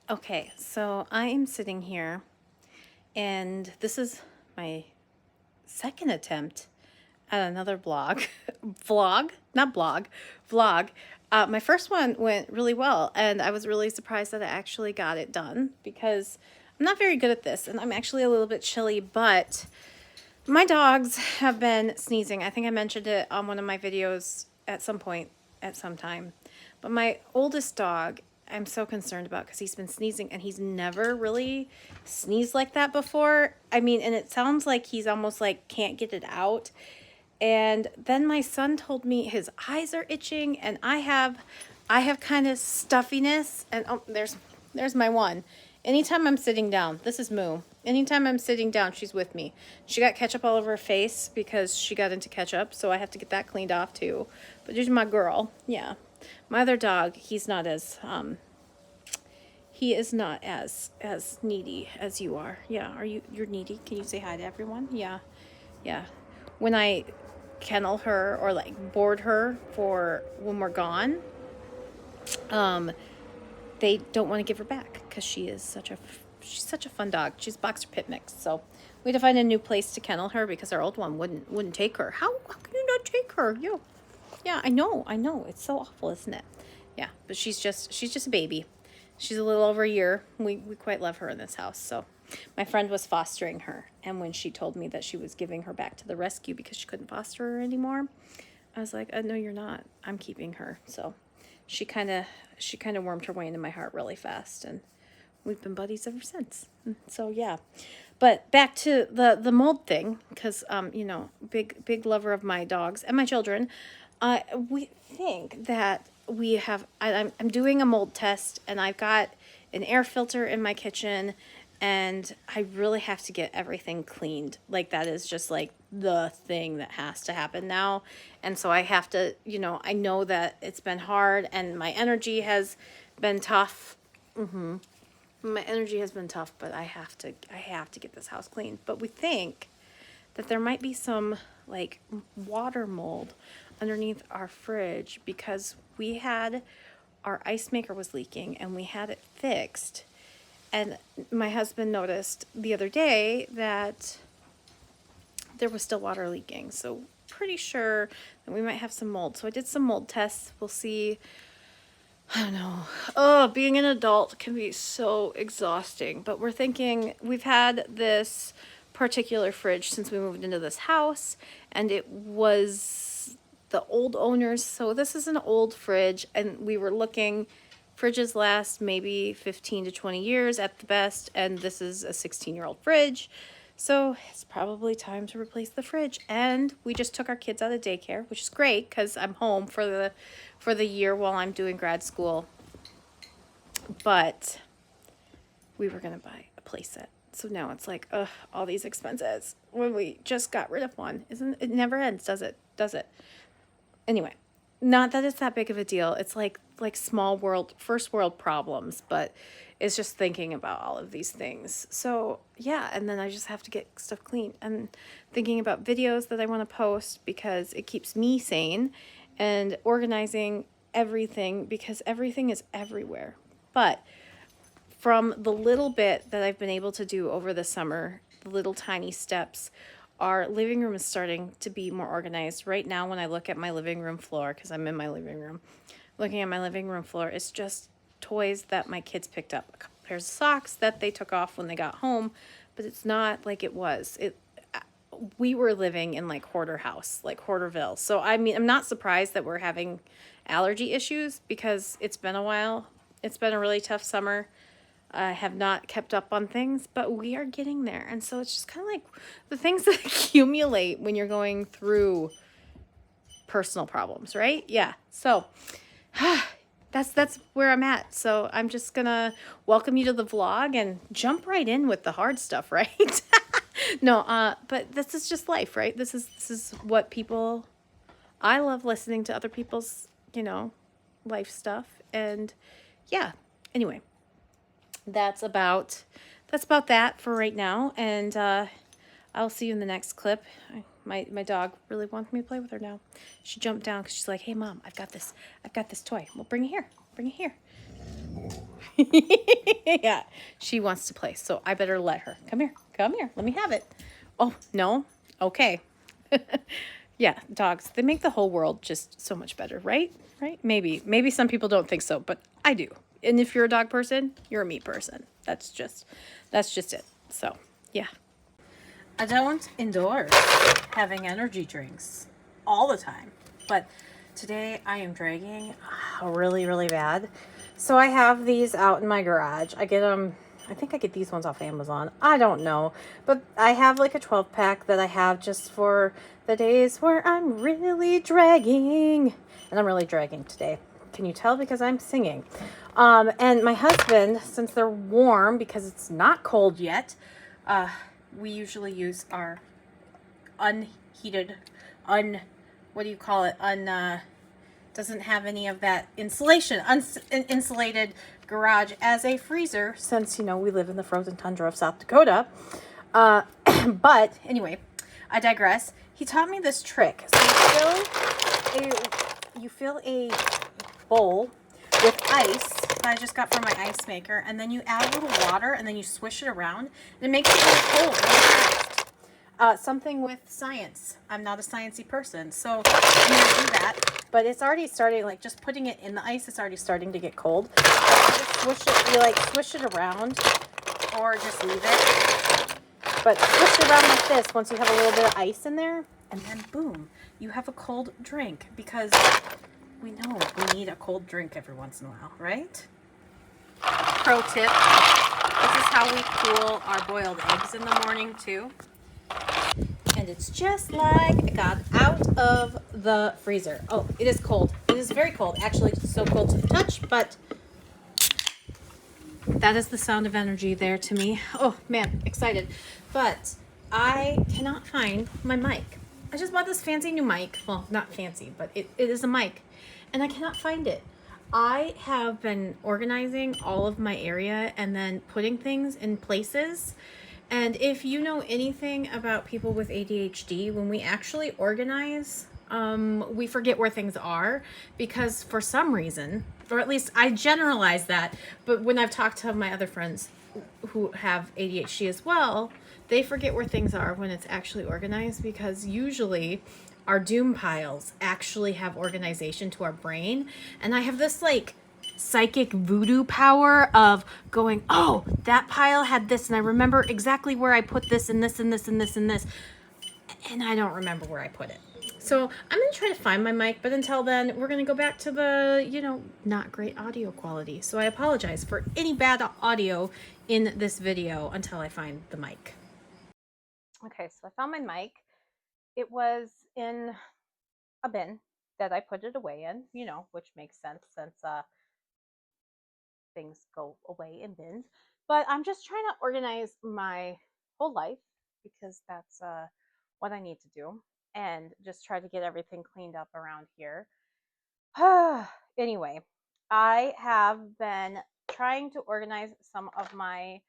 Okay, so I am sitting here, and this is my second attempt at another blog. Vlog? Not blog. Vlog. My first one went really well, and I was really surprised that I actually got it done because I'm not very good at this, and I'm actually a little bit chilly, but my dogs have been sneezing. I think I mentioned it on one of my videos at some point, at some time. But my oldest dog, I'm so concerned about because he's been sneezing and he's never really sneezed like that before. I mean, and it sounds like he's almost like can't get it out. And then my son told me his eyes are itching and I have kind of stuffiness and oh, there's my one. Anytime I'm sitting down, this is Moo. Anytime I'm sitting down, she's with me. She got ketchup all over her face because she got into ketchup, so I have to get that cleaned off too. But there's my girl. Yeah. My other dog, he is not as needy as you are. Yeah, you're needy? Can you say hi to everyone? Yeah. Yeah. When I kennel her or like board her for when we're gone, um, they don't want to give her back because she's such a fun dog. She's boxer pit mix, so we had to find a new place to kennel her because our old one wouldn't take her. How can you not take her? Yeah, I know. It's so awful, isn't it? Yeah, but she's just a baby. She's a little over a year. We quite love her in this house. So my friend was fostering her, and when she told me that she was giving her back to the rescue because she couldn't foster her anymore, I was like, no, you're not. I'm keeping her. So she kind of wormed her way into my heart really fast, and we've been buddies ever since. So yeah, but back to the mold thing, because big lover of my dogs and my children. We think that we have. I'm doing a mold test, and I've got an air filter in my kitchen, and I really have to get everything cleaned. Like that is just like the thing that has to happen now. And so I have to, I know that it's been hard and my energy has been tough. My energy has been tough, but I have to get this house cleaned. But we think that there might be some like water mold underneath our fridge because our ice maker was leaking and we had it fixed. And my husband noticed the other day that there was still water leaking. So pretty sure that we might have some mold. So I did some mold tests. We'll see. I don't know. Oh, being an adult can be so exhausting. But we're thinking we've had this particular fridge since we moved into this house, and it was the old owners. So this is an old fridge, and we were looking. Fridges last maybe 15 to 20 years at the best, and this is a 16-year-old fridge. So it's probably time to replace the fridge. And we just took our kids out of daycare, which is great because I'm home for the year while I'm doing grad school. But we were gonna buy a playset. So now it's like, ugh, all these expenses when we just got rid of one. Isn't it never ends, does it? Does it? Anyway, not that it's that big of a deal. It's like small world, first world problems, but it's just thinking about all of these things. So yeah, and then I just have to get stuff clean and thinking about videos that I want to post because it keeps me sane and organizing everything because everything is everywhere. But from the little bit that I've been able to do over the summer, the little tiny steps, our living room is starting to be more organized. Right now, when I look at my living room floor, because I'm in my living room, looking at my living room floor, it's just toys that my kids picked up. A couple pairs of socks that they took off when they got home, but it's not like it was. We were living in like hoarder house, like Hoarderville. So I mean, I'm not surprised that we're having allergy issues because it's been a while. It's been a really tough summer. I have not kept up on things, but we are getting there. And so it's just kind of like the things that accumulate when you're going through personal problems, right? Yeah. So that's where I'm at. So I'm just gonna welcome you to the vlog and jump right in with the hard stuff, right? No, but this is just life, right? This is what people. I love listening to other people's, life stuff, and yeah. Anyway, that's about that for right now, and I'll see you in the next clip. My dog really wants me to play with her now. She jumped down because she's like, "Hey, Mom, I've got this toy. Well, bring it here. Bring it here." Yeah, she wants to play, so I better let her. Come here. Come here. Let me have it. Oh, no? Okay. Yeah, dogs, they make the whole world just so much better, right? Right? Maybe some people don't think so, but I do. And if you're a dog person, you're a me person. That's just it. So, yeah. I don't endorse having energy drinks all the time, but today I am dragging really, really bad. So I have these out in my garage. I get them, I think I get these ones off Amazon. I don't know, but I have like a 12 pack that I have just for the days where I'm really dragging. And I'm really dragging today. Can you tell? Because I'm singing. And my husband, since they're warm, because it's not cold yet, we usually use our unheated, what do you call it? Doesn't have any of that insulation, insulated garage as a freezer, since, we live in the frozen tundra of South Dakota. But anyway, I digress. He taught me this trick. So you fill a bowl with ice that I just got from my ice maker, and then you add a little water, and then you swish it around, and it makes it really cold really fast. Something with science. I'm not a sciencey person, so I'm gonna do that. But it's already starting, like just putting it in the ice, it's already starting to get cold. You swish it around, or just leave it. But swish it around like this once you have a little bit of ice in there, and then boom, you have a cold drink, because we know we need a cold drink every once in a while, right? Pro tip, this is how we cool our boiled eggs in the morning too. And it's just like it got out of the freezer. Oh, it is cold. It is very cold. Actually, it's so cold to the touch, but that is the sound of energy there to me. Oh man, excited. But I cannot find my mic. I just bought this fancy new mic. Well, not fancy, but it is a mic. And I cannot find it. I have been organizing all of my area and then putting things in places. And if you know anything about people with ADHD, when we actually organize, we forget where things are, because for some reason, or at least I generalize that, but when I've talked to my other friends who have ADHD as well, they forget where things are when it's actually organized, because usually our doom piles actually have organization to our brain. And I have this like psychic voodoo power of going, oh, that pile had this, and I remember exactly where I put this and this and this and this and this, and I don't remember where I put it. So I'm going to try to find my mic, but until then, we're going to go back to the, not great audio quality. So I apologize for any bad audio in this video until I find the mic. Okay, so I found my mic. It was in a bin that I put it away in, which makes sense since things go away in bins. But I'm just trying to organize my whole life, because that's what I need to do, and just try to get everything cleaned up around here. Anyway, I have been trying to organize some of my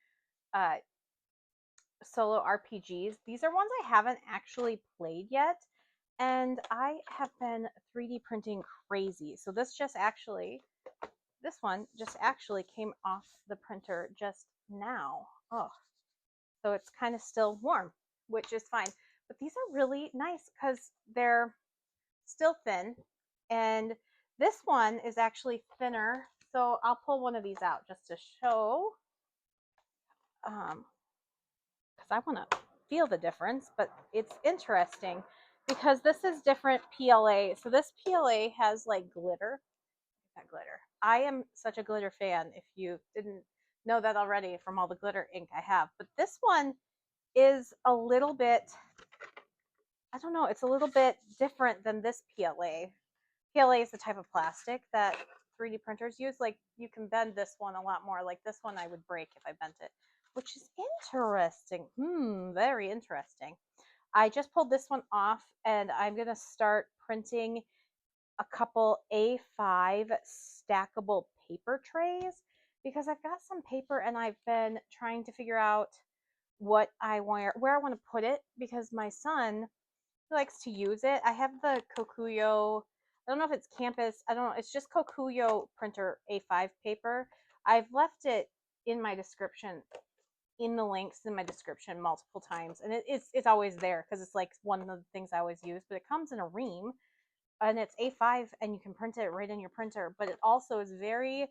solo RPGs. These are ones I haven't actually played yet, and I have been 3D printing crazy. So this one just actually came off the printer just now. Oh, so it's kind of still warm, which is fine. But these are really nice because they're still thin, and this one is actually thinner. So I'll pull one of these out just to show, because I want to feel the difference. But it's interesting because this is different PLA. So this PLA has like glitter. That glitter. I am such a glitter fan, if you didn't know that already from all the glitter ink I have. But this one is a little bit, I don't know, it's a little bit different than this PLA. PLA is the type of plastic that 3D printers use. Like, you can bend this one a lot more. Like this one I would break if I bent it, which is interesting. Very interesting. I just pulled this one off, and I'm going to start printing a couple A5 stackable paper trays, because I've got some paper and I've been trying to figure out where I want to put it, because my son likes to use it. I have the Kokuyo, I don't know if it's campus, I don't know, it's just Kokuyo printer A5 paper. I've left it in my description, in the links in my description multiple times, and it's always there because it's like one of the things I always use. But it comes in a ream, and it's A5, and you can print it right in your printer. But it also is very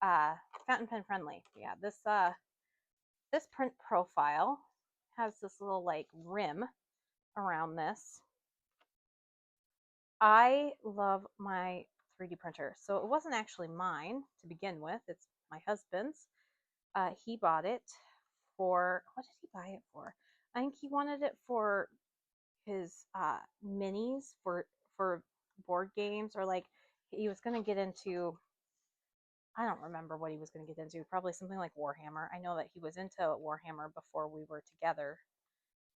fountain pen friendly. Yeah, this print profile has this little like rim around this. I love my 3D printer. So it wasn't actually mine to begin with. It's my husband's. He bought it for, what did he buy it for? I think he wanted it for his minis for board games, or like he was going to get into, I don't remember what he was going to get into, probably something like Warhammer. I know that he was into Warhammer before we were together,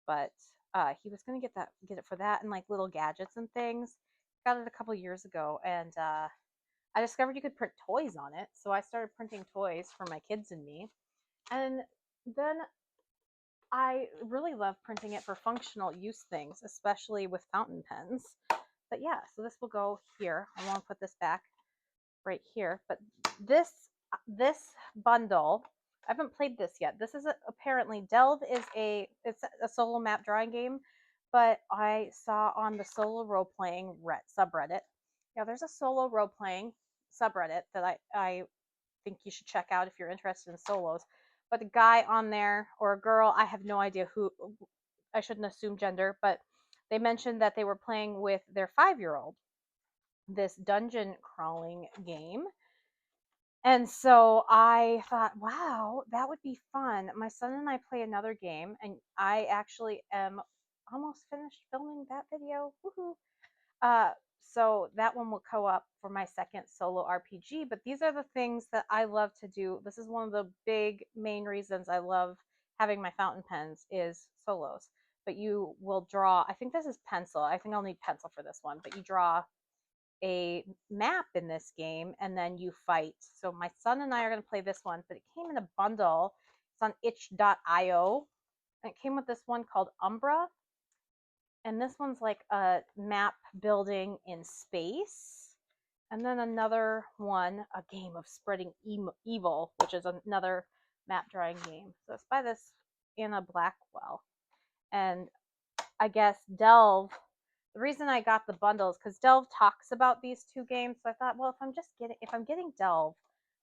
but he was going to get it for that, and like little gadgets and things. Got it a couple years ago, and I discovered you could print toys on it, so I started printing toys for my kids and me. And then I really love printing it for functional use things, especially with fountain pens. But yeah, so this will go here. I want to put this back right here. But this bundle, I haven't played this yet. This is apparently Delve is it's a solo map drawing game, but I saw on the solo role playing subreddit. Yeah, there's a solo role playing subreddit that I think you should check out if you're interested in solos. But the guy on there, or a girl, I have no idea who, I shouldn't assume gender, but they mentioned that they were playing with their 5-year-old this dungeon crawling game. And so I thought, wow, that would be fun. My son and I play another game, and I actually am almost finished filming that video. Woohoo! Uh, so that one will co-op for my second solo RPG. But these are the things that I love to do. This is one of the big main reasons I love having my fountain pens is solos. But you will draw, I think this is pencil. I think I'll need pencil for this one. But you draw a map in this game, and then you fight. So my son and I are going to play this one, but it came in a bundle. It's on itch.io, and it came with this one called Umbra, and this one's like a map building in space. And then another one, a game of spreading evil, which is another map drawing game. So it's by this Anna Blackwell. And I guess Delve, the reason I got the bundle is because Delve talks about these two games. So I thought, well, if I'm getting Delve,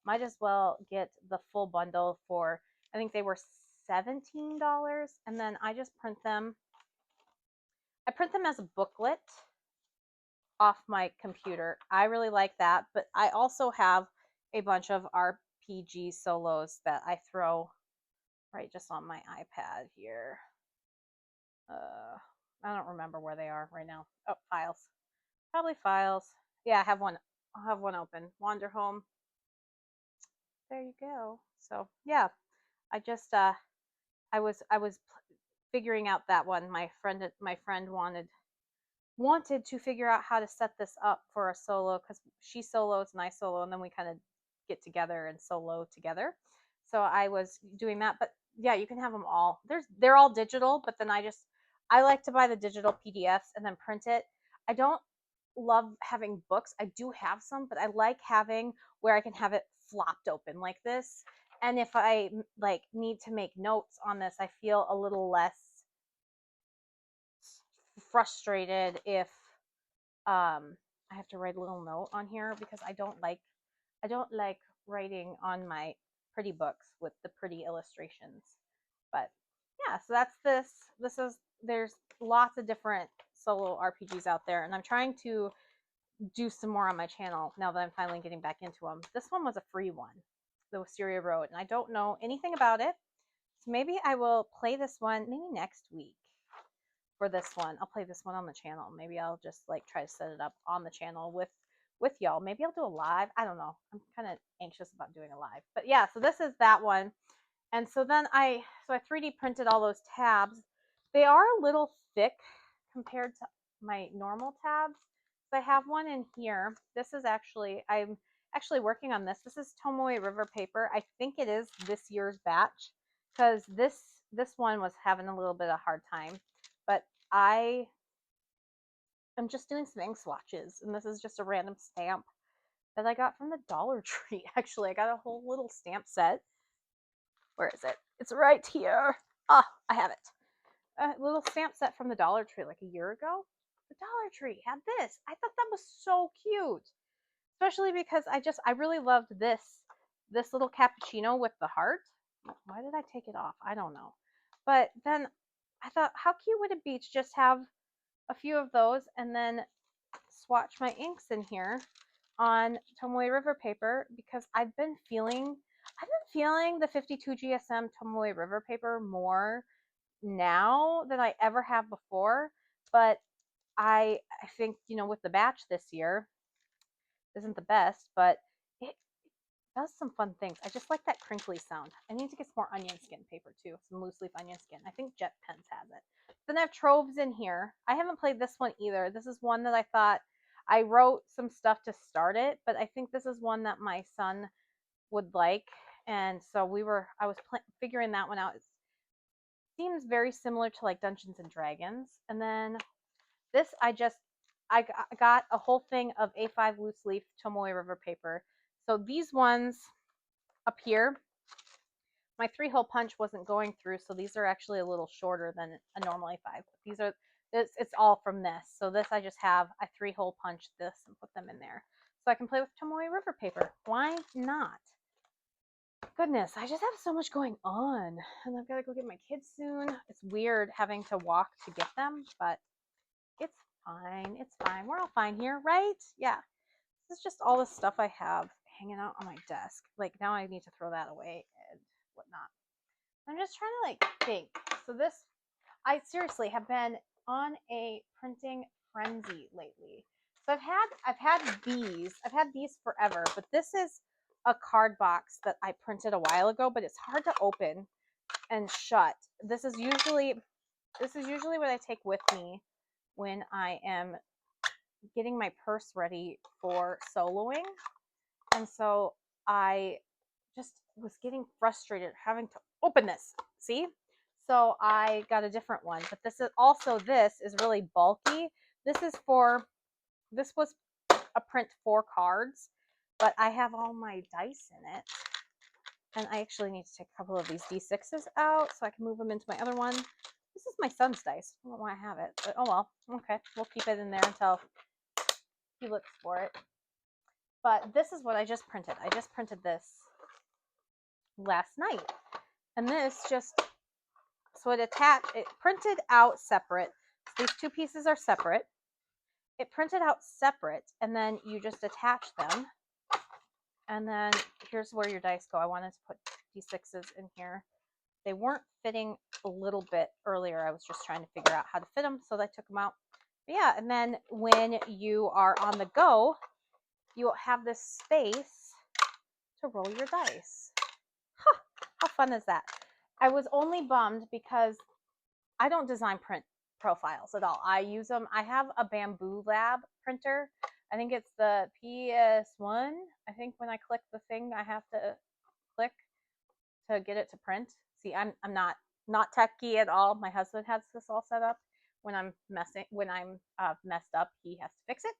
might as well get the full bundle for, I think they were $17. And then I just print them. I print them as a booklet off my computer. I really like that, but I also have a bunch of RPG solos that I throw right just on my iPad here. I don't remember where they are right now. Oh, files. Probably files. Yeah, I have one. I'll have one open. Wander Home. There you go. So yeah, I just I was figuring out that one. My friend wanted to figure out how to set this up for a solo, because she solos and I solo, and then we kind of get together and solo together. So I was doing that, but yeah, you can have them all. They're all digital, but then I like to buy the digital PDFs and then print it. I don't love having books. I do have some, but I like having where I can have it flopped open like this. And if I like need to make notes on this, I feel a little less frustrated if I have to write a little note on here, because I don't like writing on my pretty books with the pretty illustrations. But yeah, so that's this. There's lots of different solo RPGs out there, and I'm trying to do some more on my channel now that I'm finally getting back into them. This one was a free one, the Wisteria Road, and I don't know anything about it. So maybe I will play this one maybe next week. For this one, I'll play this one on the channel. Maybe I'll just like try to set it up on the channel with y'all. Maybe I'll do a live. I don't know. I'm kind of anxious about doing a live. But yeah, so this is that one. And so then I 3D printed all those tabs. They are a little thick compared to my normal tabs. So I have one in here. I'm actually working on this. This is Tomoe River paper. I think it is this year's batch, because this one was having a little bit of a hard time. But I am just doing some ink swatches, and this is just a random stamp that I got from the Dollar Tree. Actually, I got a whole little stamp set. Where is it? It's right here. Ah, I have it. A little stamp set from the Dollar Tree like a year ago. The Dollar Tree had this. I thought that was so cute. Especially because I really loved this little cappuccino with the heart. Why did I take it off? I don't know. But then I thought, how cute would it be to just have a few of those and then swatch my inks in here on Tomoe River paper, because I've been feeling the 52 GSM Tomoe River paper more now than I ever have before. But I think, with the batch this year isn't the best, but it does some fun things. I just like that crinkly sound. I need to get some more onion skin paper too, some loose leaf onion skin. I think Jet Pens has it. Then I have Troves in here. I haven't played this one either. This is one that I thought I wrote some stuff to start it, but I think this is one that my son would like, and so I was figuring that one out. It seems very similar to like Dungeons and Dragons. And then this, I got a whole thing of A5 loose leaf Tomoe River paper. So these ones up here, my 3-hole punch wasn't going through, so these are actually a little shorter than a normal A5. It's all from this. So this I just have, I 3-hole punch this and put them in there. So I can play with Tomoe River paper. Why not? Goodness, I just have so much going on. And I've got to go get my kids soon. It's weird having to walk to get them, but it's fine. It's fine. We're all fine here, right? Yeah. This is just all the stuff I have hanging out on my desk. Like, now I need to throw that away and whatnot. I'm just trying to like think. So this, I seriously have been on a printing frenzy lately. So I've had these forever, but this is a card box that I printed a while ago, but it's hard to open and shut. This is usually what I take with me when I am getting my purse ready for soloing. And so I just was getting frustrated having to open this. See? So I got a different one, but this is really bulky. This was a print 4 cards, but I have all my dice in it. And I actually need to take a couple of these D6s out so I can move them into my other one. This is my son's dice. I don't know why I have it, but oh well. Okay, we'll keep it in there until he looks for it. But this is what I just printed. I just printed this last night. And this it printed out separate. So these 2 pieces are separate. It printed out separate, and then you just attach them. And then here's where your dice go. I wanted to put D6s in here. They weren't fitting a little bit earlier. I was just trying to figure out how to fit them, so I took them out. But yeah, and then when you are on the go, you'll have this space to roll your dice. Huh, how fun is that? I was only bummed because I don't design print profiles at all. I use them. I have a Bambulab printer. I think it's the PS1. I think when I click the thing, I have to click to get it to print. See, I'm not techie at all. My husband has this all set up. When I'm messed up, he has to fix it.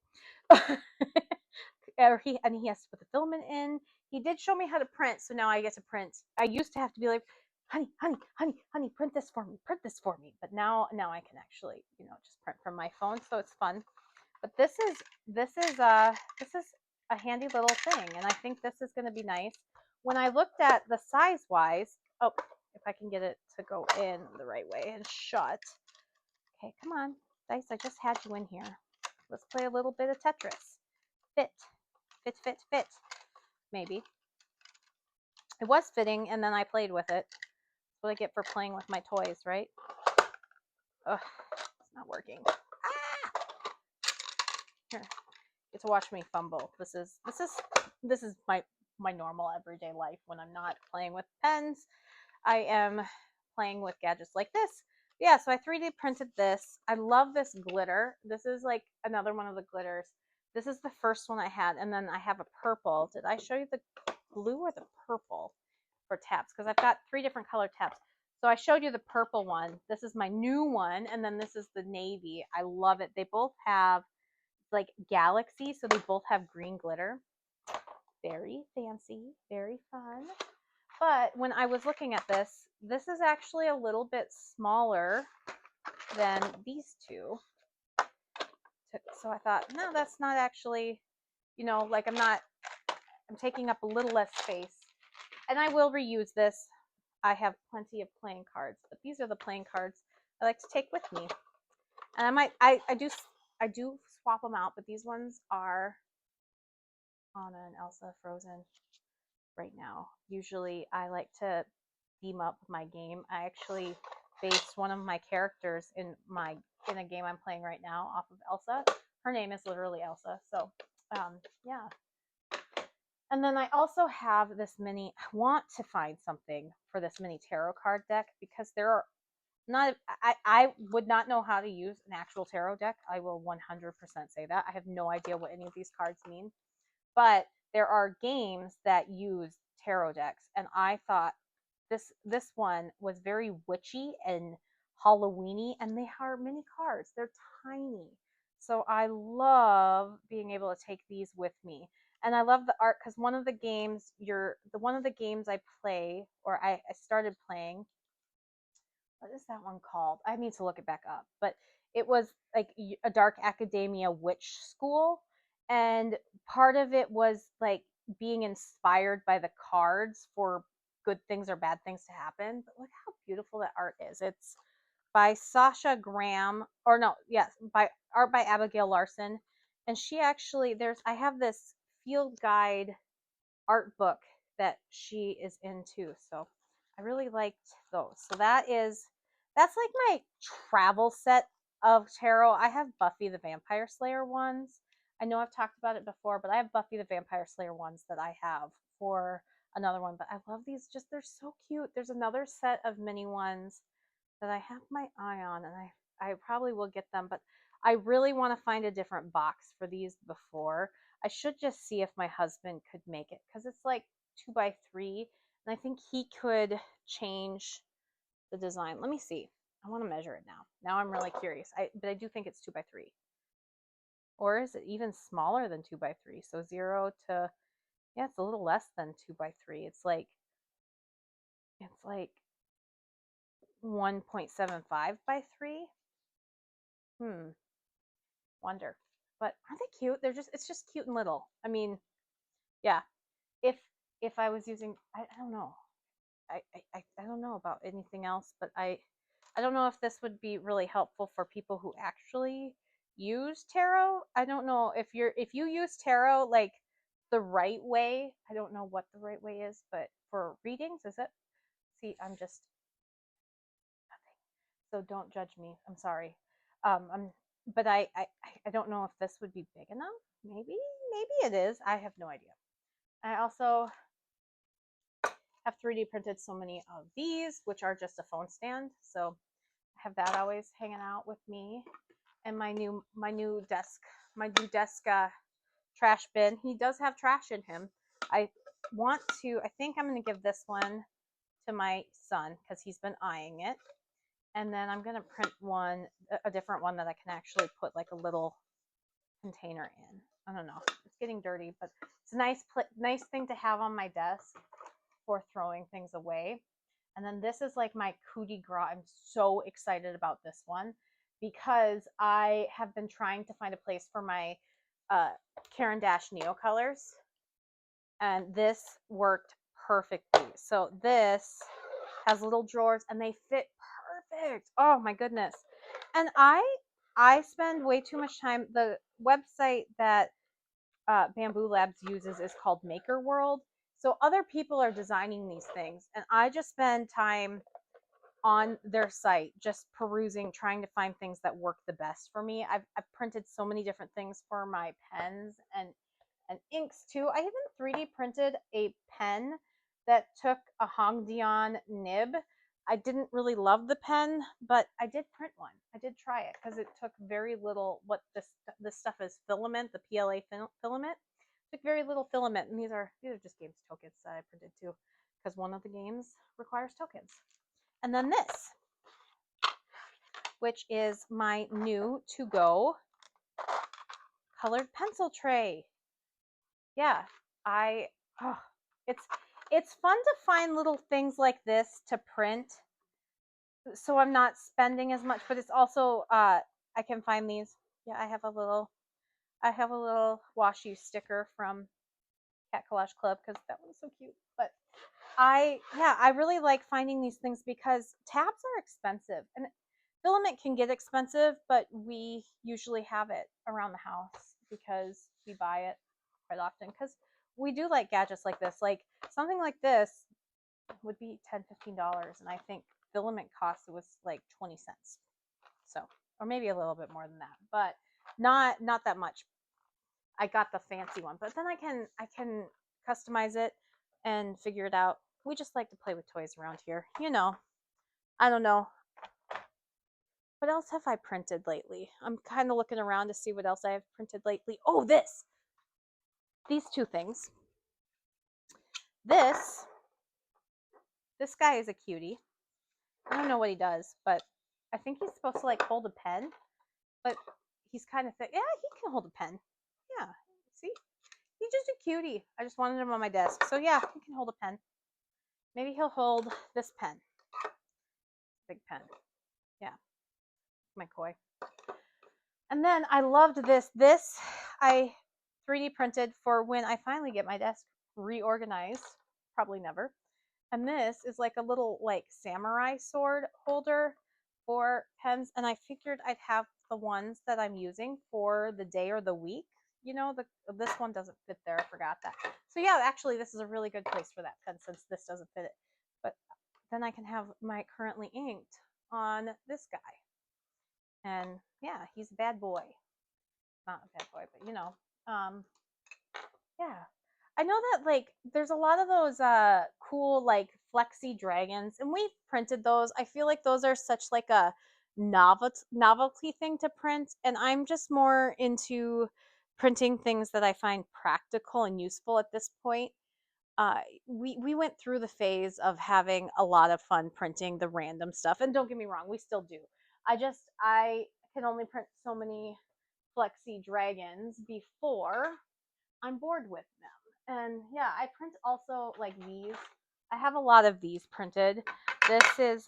He has to put the filament in. He did show me how to print, so now I get to print. I used to have to be like, honey, print this for me. But now I can actually, just print from my phone, so it's fun. But this is a handy little thing, and I think this is going to be nice. When I looked at the size wise, oh, if I can get it to go in the right way and shut. Okay, come on, dice. I just had you in here. Let's play a little bit of Tetris. Fit. Maybe. It was fitting, and then I played with it. That's what I get for playing with my toys, right? Ugh, it's not working. Ah! Here, you get to watch me fumble. This is my normal everyday life when I'm not playing with pens. I am playing with gadgets like this. Yeah, so I 3D printed this. I love this glitter. This is like another one of the glitters. This is the first one I had, and then I have a purple. Did I show you the blue or the purple for tabs? Because I've got 3 different color tabs. So I showed you the purple one. This is my new one, and then this is the navy. I love it. They both have like galaxy, so they both have green glitter. Very fancy, very fun. But when I was looking at this, this is actually a little bit smaller than these two. So I thought, no, that's not actually, like I'm taking up a little less space. And I will reuse this. I have plenty of playing cards, but these are the playing cards I like to take with me. And I do swap them out, but these ones are Anna and Elsa Frozen right now. Usually I like to beam up my game. I actually based one of my characters in a game I'm playing right now off of Elsa. Her name is literally Elsa. So yeah. And then I also have this mini, I want to find something for this mini tarot card deck because there are not, I would not know how to use an actual tarot deck. I will 100% say that. I have no idea what any of these cards mean. But there are games that use tarot decks, and I thought this one was very witchy and Halloweeny, and they are mini cards. They're tiny. So I love being able to take these with me. And I love the art because one of the games I play, or I started playing, what is that one called? I need to look it back up. But it was like a dark academia witch school, and part of it was like being inspired by the cards for good things or bad things to happen. But look how beautiful that art is. It's by Sasha Graham, or no, yes, by art by Abigail Larson. And she actually, I have this field guide art book that she is into. So I really liked those. So that's like my travel set of tarot. I have Buffy the Vampire Slayer ones. I know I've talked about it before, but I have Buffy the Vampire Slayer ones that I have for another one. But I love these, just they're so cute. There's another set of mini ones that I have my eye on, and I probably will get them, but I really want to find a different box for these before. I should just see if my husband could make it because it's like 2x3, and I think he could change the design. Let me see. I want to measure it now. Now I'm really curious. But I do think it's 2x3. Or is it even smaller than 2x3? So 0 to, yeah, it's a little less than 2x3. It's like 1.75 by 3. Wonder. But aren't they cute? It's just cute and little. I mean, yeah. If I was using, I don't know. I don't know about anything else, but I don't know if this would be really helpful for people who actually use tarot. I don't know if you use tarot like the right way. I don't know what the right way is, but for readings, is it? See, I'm just nothing. So don't judge me. I'm sorry. But I don't know if this would be big enough. Maybe it is. I have no idea. I also have 3D printed so many of these, which are just a phone stand. So I have that always hanging out with me. And my new desk trash bin. He does have trash in him. I think I'm going to give this one to my son because he's been eyeing it. And then I'm going to print a different one that I can actually put like a little container in. I don't know. It's getting dirty, but it's a nice thing to have on my desk for throwing things away. And then this is like my coup de grace. I'm so excited about this one because I have been trying to find a place for my Caran d'Ache Neo colors, and this worked perfectly. So this has little drawers and they fit perfect. Oh my goodness. And I spend way too much time. The website that Bambulab uses is called Maker World. So other people are designing these things, and I just spend time on their site just perusing, trying to find things that work the best for me. I've printed so many different things for my pens and inks too. I even 3D printed a pen that took a Hongdian nib. I didn't really love the pen, but I did print one. I did try it because it took very little. What this stuff is filament, the PLA filament. It took very little filament, and these are just games tokens that I printed too, because one of the games requires tokens. And then this, which is my new to-go colored pencil tray. Yeah, I oh, it's it's fun to find little things like this to print, so I'm not spending as much. But it's also I can find these. Yeah, I have a little washi sticker from Cat Collage Club because that one's so cute. But I really like finding these things because tabs are expensive and filament can get expensive, but we usually have it around the house because we buy it quite often because we do like gadgets like this. Like something like this would be $10-15, and I think filament cost was like 20 cents. So, or maybe a little bit more than that, but not that much. I got the fancy one, but then I can customize it and figure it out. We just like to play with toys around here, you know. I don't know. What else have I printed lately? I'm kind of looking around to see what else I have printed lately. Oh, these two things. This guy is a cutie. I don't know what he does, but I think he's supposed to like hold a pen, but he's kind of thick. Yeah, he can hold a pen. Yeah, see, he's just a cutie. I just wanted him on my desk, so yeah, he can hold a pen. Maybe he'll hold this pen. Big pen. Yeah, my koi. And then I loved this. This I 3D printed for when I finally get my desk reorganized. Probably never. And this is like a little like samurai sword holder for pens. And I figured I'd have the ones that I'm using for the day or the week. You know, this one doesn't fit there. I forgot that. So yeah, actually, this is a really good place for that pen since this doesn't fit it. But then I can have my currently inked on this guy. And yeah, he's a bad boy. Not a bad boy, but you know, um, yeah. I know that like there's a lot of those cool like flexi dragons, and we printed those. I feel like those are such like a novelty thing to print, and I'm just more into printing things that I find practical and useful at this point. We went through the phase of having a lot of fun printing the random stuff, and don't get me wrong, we still do. I can only print so many flexi dragons before I'm bored with them. And yeah, I print also like these. I have a lot of these printed. This is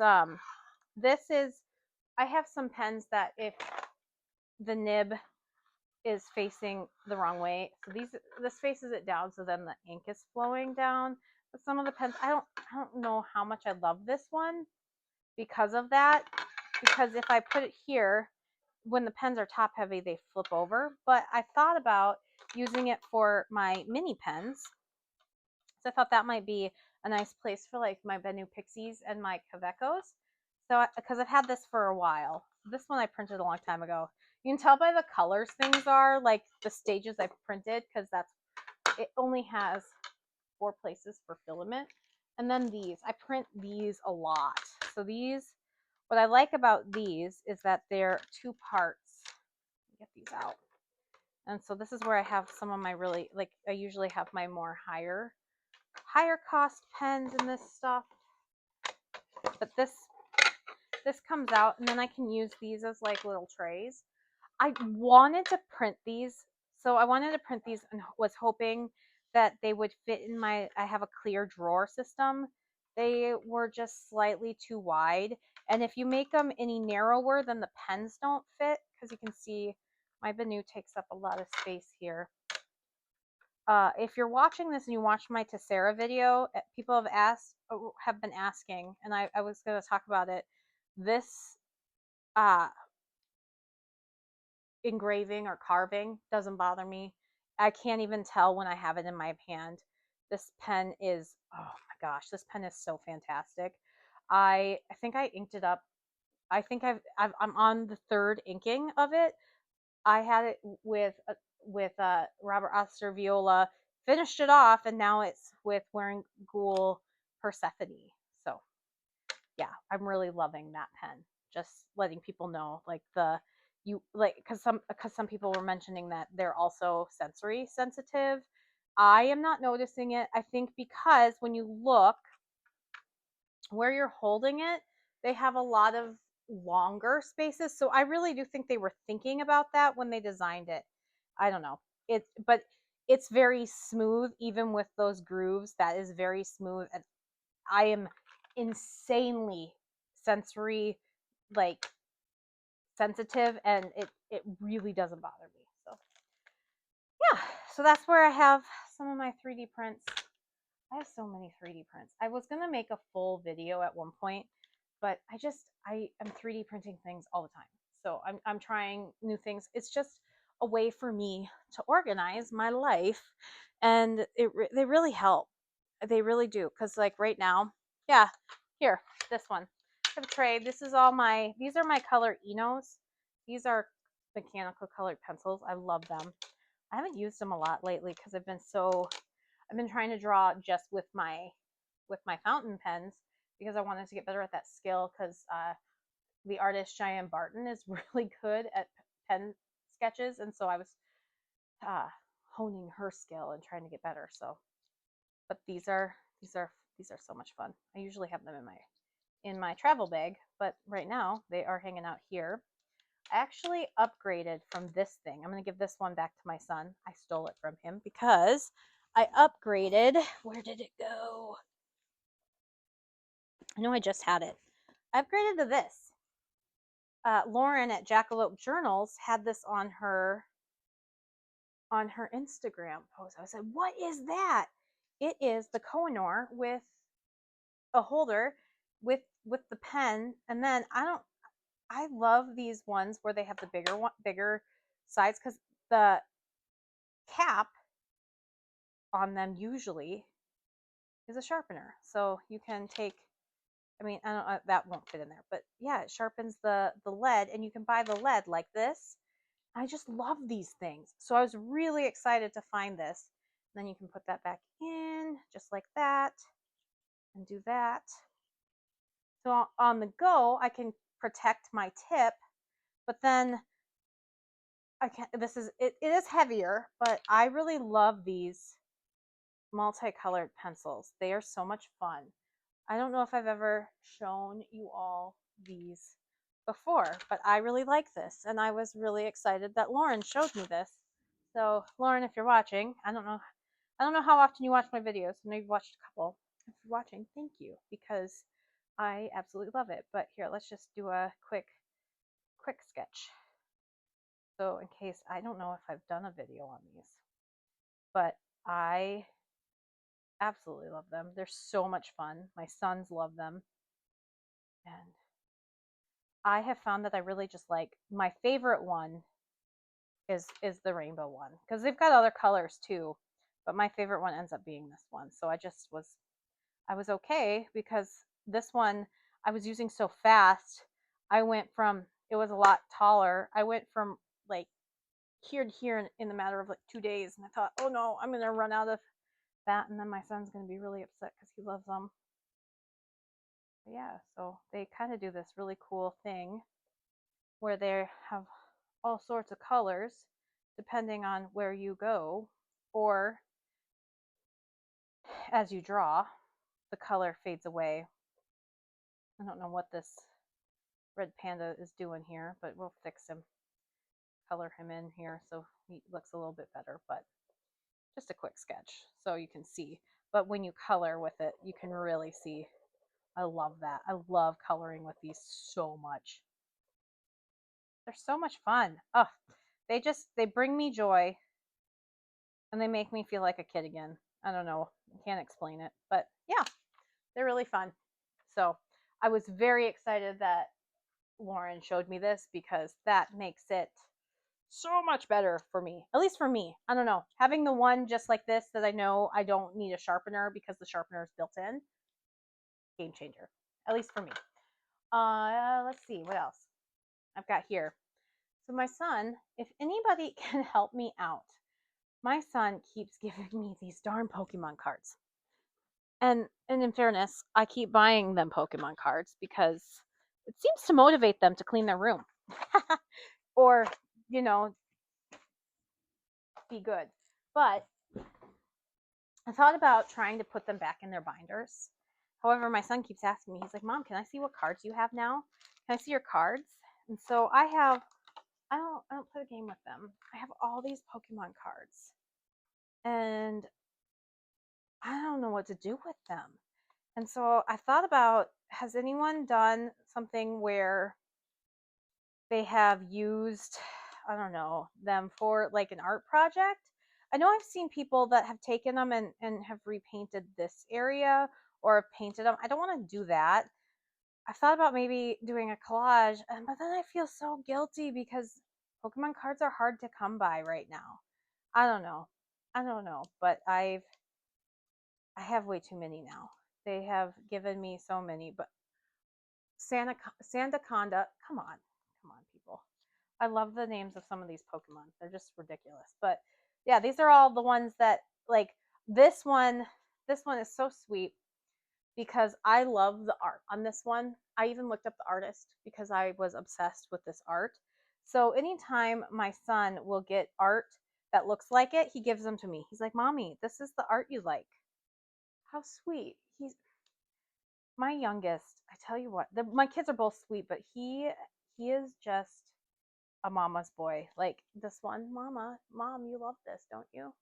this is I have some pens that if the nib is facing the wrong way, so this faces it down, so then the ink is flowing down. But some of the pens, I don't know how much I love this one because of that. Because if I put it here, when the pens are top heavy, they flip over. But I thought about using it for my mini pens. So I thought that might be a nice place for like my Benu Pixies and my Kavekos. So, because I've had this for a while. This one I printed a long time ago. You can tell by the colors things are, like the stages I've printed, because it only has 4 places for filament. And then these, I print these a lot. So these, what I like about these is that they're 2 parts. Get these out. And so this is where I have some of my really, like I usually have my more higher cost pens and this stuff. But this comes out, and then I can use these as like little trays. I wanted to print these. So I wanted to print these and was hoping that they would fit in I have a clear drawer system. They were just slightly too wide. And if you make them any narrower, then the pens don't fit, because you can see my Benu takes up a lot of space here. If you're watching this and you watch my Tessera video, people have been asking, and I was going to talk about it. This engraving or carving doesn't bother me. I can't even tell when I have it in my hand. This pen is, oh my gosh, this pen is so fantastic. I think I inked it up. I think I'm on the 3rd inking of it. I had it with Robert Oster Viola, finished it off, and now it's with Wearing Ghoul Persephone. So yeah, I'm really loving that pen. Just letting people know, like because some people were mentioning that they're also sensory sensitive. I am not noticing it. I think because when you look where you're holding it, they have a lot of longer spaces. So I really do think they were thinking about that when they designed it. I don't know. But it's very smooth, even with those grooves. That is very smooth, and I am insanely sensory, like sensitive, and it really doesn't bother me. So yeah, so that's where I have some of my 3D prints. I have so many 3D prints. I was gonna make a full video at one point, but I am 3D printing things all the time. So I'm trying new things. It's just a way for me to organize my life, and they really help. They really do, because like right now, yeah, here, this one. I have a tray. These are my color Enos. These are mechanical colored pencils. I love them. I haven't used them a lot lately because I've been trying to draw just with my fountain pens, because I wanted to get better at that skill, because the artist Cheyenne Barton is really good at pen sketches, and so I was honing her skill and trying to get better. So, but these are so much fun. I usually have them in my travel bag, but right now they are hanging out here. I actually upgraded from this thing. I'm going to give this one back to my son. I stole it from him because I upgraded. Where did it go? I know I just had it. I upgraded to this. Lauren at Jackalope Journals had this on her Instagram post. I said, "What is that?" It is the Kohinoor with a holder with the pen, and then I love these ones where they have the bigger sides, because the cap on them usually is a sharpener. So you can take, I mean, I don't know, that won't fit in there, but yeah, it sharpens the lead, and you can buy the lead like this. I just love these things. So I was really excited to find this. And then you can put that back in just like that and do that. So on the go, I can protect my tip, but then I can't, it is heavier, but I really love these multicolored pencils. They are so much fun. I don't know if I've ever shown you all these before, but I really like this, and I was really excited that Lauren showed me this. So Lauren, if you're watching, I don't know how often you watch my videos. I know you've watched a couple. If you're watching, thank you, because I absolutely love it. But here, let's just do a quick sketch. So in case, I don't know if I've done a video on these, but I absolutely love them. They're so much fun. My sons love them. And I have found that I really just like, my favorite one is the rainbow one, because they've got other colors too, but my favorite one ends up being this one. So I was okay, because this one I was using so fast. I went from, it was a lot taller. I went from like here to here in the matter of like 2 days, and I thought, oh no, I'm gonna run out of that, and then my son's gonna be really upset because he loves them. But yeah, so they kind of do this really cool thing where they have all sorts of colors depending on where you go, or as you draw, the color fades away. I don't know what this red panda is doing here, but we'll fix him, color him in here so he looks a little bit better. But just a quick sketch so you can see. But when you color with it, you can really see. I love that. I love coloring with these so much. They're so much fun. Oh, they bring me joy, and they make me feel like a kid again. I don't know. I can't explain it. But yeah, they're really fun. So I was very excited that Lauren showed me this, because that makes it so much better for me. At least for me. I don't know. Having the one just like this that I know I don't need a sharpener because the sharpener is built in, game changer. At least for me. Let's see what else I've got here. So my son, if anybody can help me out, my son keeps giving me these darn Pokemon cards. And in fairness, I keep buying them Pokemon cards because it seems to motivate them to clean their room. Or, you know, be good. But I thought about trying to put them back in their binders. However, my son keeps asking me, he's like, Mom, can I see what cards you have now? Can I see your cards? And so I don't play the game with them. I have all these Pokemon cards. and I don't know what to do with them. And so I thought about, has anyone done something where they have used, I don't know, them for like an art project? I know I've seen people that have taken them and have repainted this area or have painted them. I don't want to do that. I thought about maybe doing a collage, but then I feel so guilty because Pokemon cards are hard to come by right now. I don't know. I don't know, but I have way too many now. They have given me so many, but Sandaconda, come on, people. I love the names of some of these Pokemon. They're just ridiculous. But yeah, these are all the ones that like this one. This one is so sweet because I love the art on this one. I even looked up the artist because I was obsessed with this art. So anytime my son will get art that looks like it, he gives them to me. He's like, "Mommy, this is the art you like." How sweet. He's my youngest. I tell you what, my kids are both sweet, but he is just a mama's boy. Like this one, mom, you love this, don't you?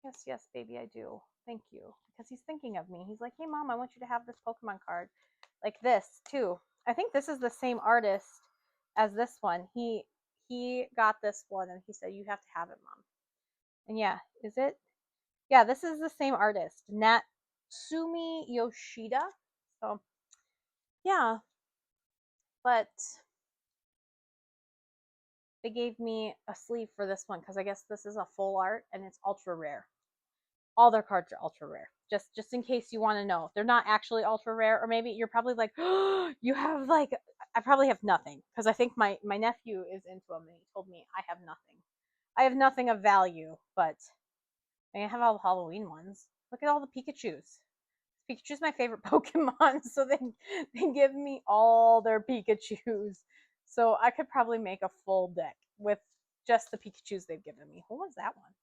Yes, yes, baby, I do. Thank you. Because he's thinking of me. He's like, hey, mom, I want you to have this Pokemon card. Like this, too. I think this is the same artist as this one. He got this one and he said, you have to have it, mom. And yeah, is it? Yeah, this is the same artist, Natsumi Yoshida. So, yeah, but they gave me a sleeve for this one because I guess this is a full art and it's ultra rare. All their cards are ultra rare. Just in case you want to know, they're not actually ultra rare, or maybe you're probably like, oh, you have like, I probably have nothing because I think my nephew is into them and he told me I have nothing. I have nothing of value, but I have all the Halloween ones. Look at all the Pikachu's. Pikachu's my favorite Pokemon, so they give me all their Pikachu's. So I could probably make a full deck with just the Pikachu's they've given me. What was that one?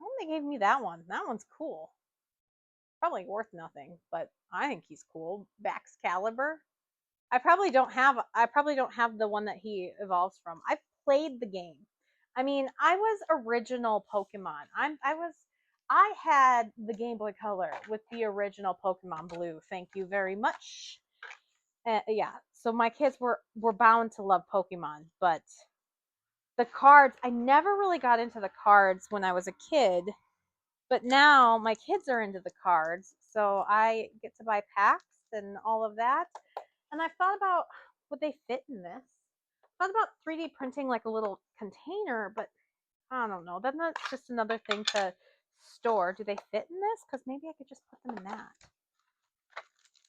Oh, they gave me that one. That one's cool. Probably worth nothing, but I think he's cool. Baxcalibur. I probably don't have the one that he evolves from. I've played the game. I mean, I was original Pokemon. I had the Game Boy Color with the original Pokemon Blue. Thank you very much. Yeah, so my kids were bound to love Pokemon, but the cards, I never really got into the cards when I was a kid, but now my kids are into the cards, so I get to buy packs and all of that. And I've thought about, would they fit in this? I thought about 3D printing like a little container, but I don't know. Then that's just another thing to store. Do they fit in this? Because maybe I could just put them in that.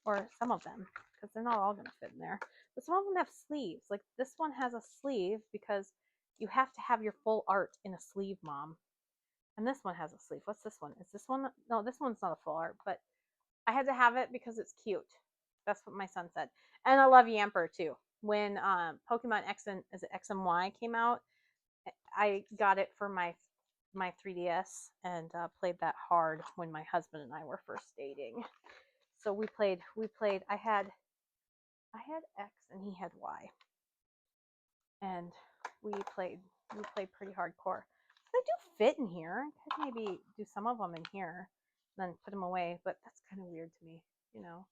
Or some of them, because they're not all going to fit in there. But some of them have sleeves. Like this one has a sleeve because you have to have your full art in a sleeve, Mom. And this one has a sleeve. What's this one? Is this one? No, this one's not a full art, but I had to have it because it's cute. That's what my son said. And I love Yamper too. When Pokemon X and is it X and Y came out, I got it for my 3DS and played that hard when my husband and I were first dating. So we played. I had X and he had Y, and we played pretty hardcore. So they do fit in here. I could maybe do some of them in here, and then put them away. But that's kind of weird to me, you know.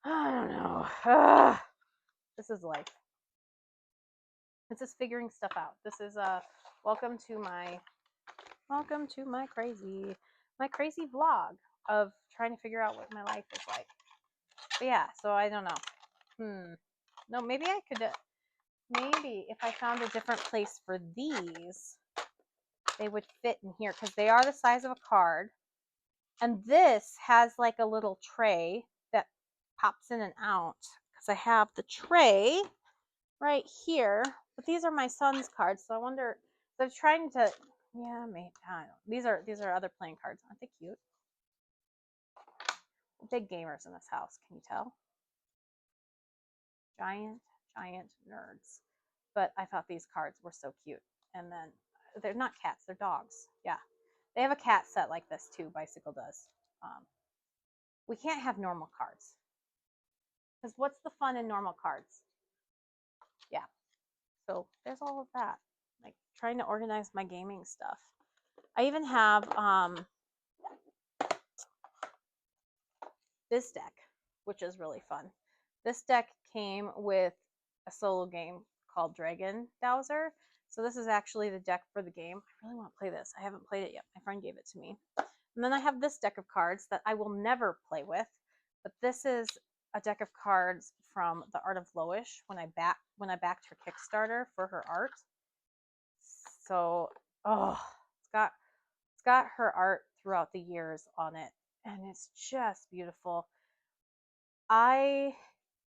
I don't know. This is life. This is figuring stuff out. This is welcome to my crazy vlog of trying to figure out what my life is like. But yeah, so I don't know. No, maybe I could. Maybe if I found a different place for these, they would fit in here because they are the size of a card. And this has like a little tray that pops in and out because I have the tray right here. But these are my son's cards, so I wonder. So I'm trying to. Yeah, maybe I don't know. These are other playing cards. Aren't they cute? Big gamers in this house. Can you tell? Giant nerds. But I thought these cards were so cute. And then they're not cats, they're dogs. Yeah. They have a cat set like this too, Bicycle does. We can't have normal cards. Because what's the fun in normal cards? Yeah. So there's all of that. Like trying to organize my gaming stuff. I even have this deck, which is really fun. This deck came with a solo game called Dragon Dowser. So this is actually the deck for the game. I really want to play this. I haven't played it yet. My friend gave it to me. And then I have this deck of cards that I will never play with, but this is a deck of cards from the Art of Loish when I backed her Kickstarter for her art. So, it's got her art throughout the years on it, and it's just beautiful. I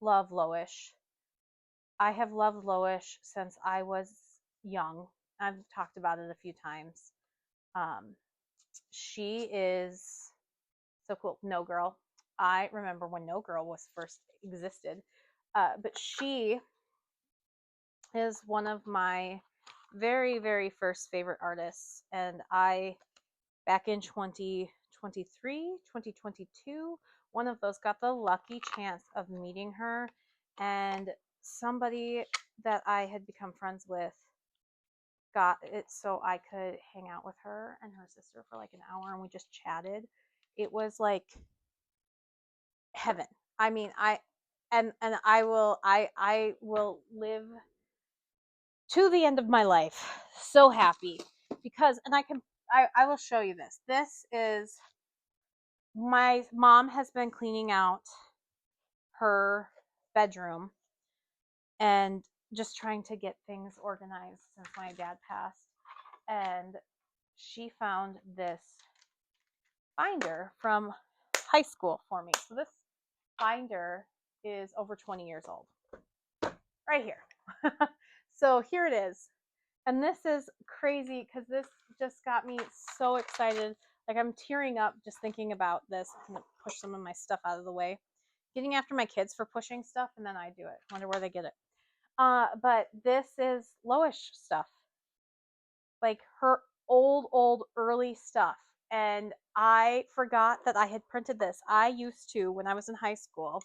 love Loish. I have loved Loish since I was young. I've talked about it a few times. Um, she is so cool. No Girl. I remember when No Girl was first existed, but she is one of my very, very first favorite artists. And back in 2023, 2022, one of those got the lucky chance of meeting her. And somebody that I had become friends with got it so I could hang out with her and her sister for like an hour, and we just chatted. It was like heaven. I mean, I will live to the end of my life so happy because, and I will show you this. This is, my mom has been cleaning out her bedroom and just trying to get things organized since my dad passed. And she found this binder from high school for me. So this binder is over 20 years old. Right here. So here it is. And this is crazy because this just got me so excited. Like, I'm tearing up just thinking about this. I'm going to push some of my stuff out of the way. Getting after my kids for pushing stuff, and then I do it. Wonder where they get it. But this is Loish stuff. Like her old, early stuff. And I forgot that I had printed this. I used to, when I was in high school,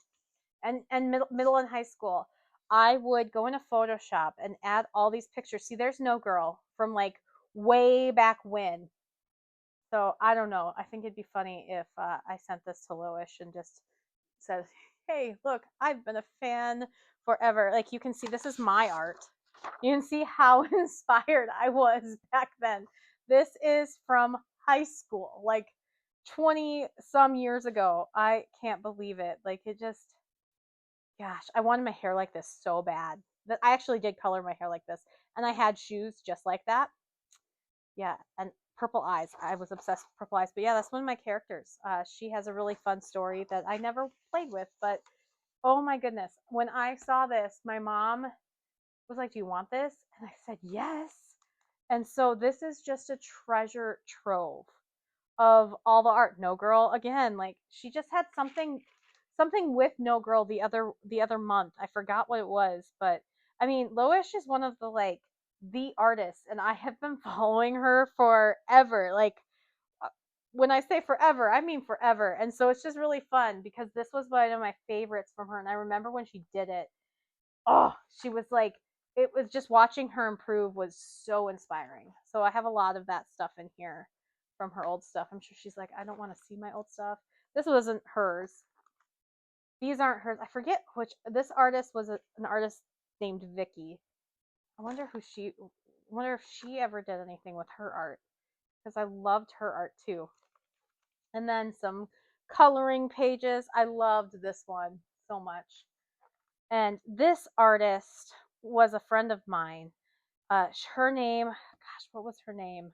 and middle and high school, I would go into Photoshop and add all these pictures. See, there's No Girl from like way back when. So I don't know. I think it'd be funny if I sent this to Loish and just said, "Hey, look, I've been a fan forever." Like, you can see this is my art. You can see how inspired I was back then. This is from high school, like 20 some years ago. I can't believe it. Like, it just, gosh, I wanted my hair like this so bad. That I actually did color my hair like this, and I had shoes just like that. Yeah, and purple eyes. I was obsessed with purple eyes. But yeah, that's one of my characters. She has a really fun story that I never played with, but oh my goodness. When I saw this, my mom was like, "Do you want this?" And I said, "Yes." And so this is just a treasure trove of all the art. No Girl, again, like, she just had something with No Girl the other month. I forgot what it was, but I mean, Loish is one of the artists, and I have been following her forever. Like, when I say forever, I mean forever. And so it's just really fun because this was one of my favorites from her. And I remember when she did it, oh, she was like, it was just, watching her improve was so inspiring. So I have a lot of that stuff in here from her old stuff. I'm sure she's like, "I don't want to see my old stuff." This wasn't hers. These aren't hers. I forget which. This artist was an artist named Vicky. I wonder who she. I wonder if she ever did anything with her art, because I loved her art too. And then some coloring pages. I loved this one so much. And this artist was a friend of mine. Her name, gosh, what was her name?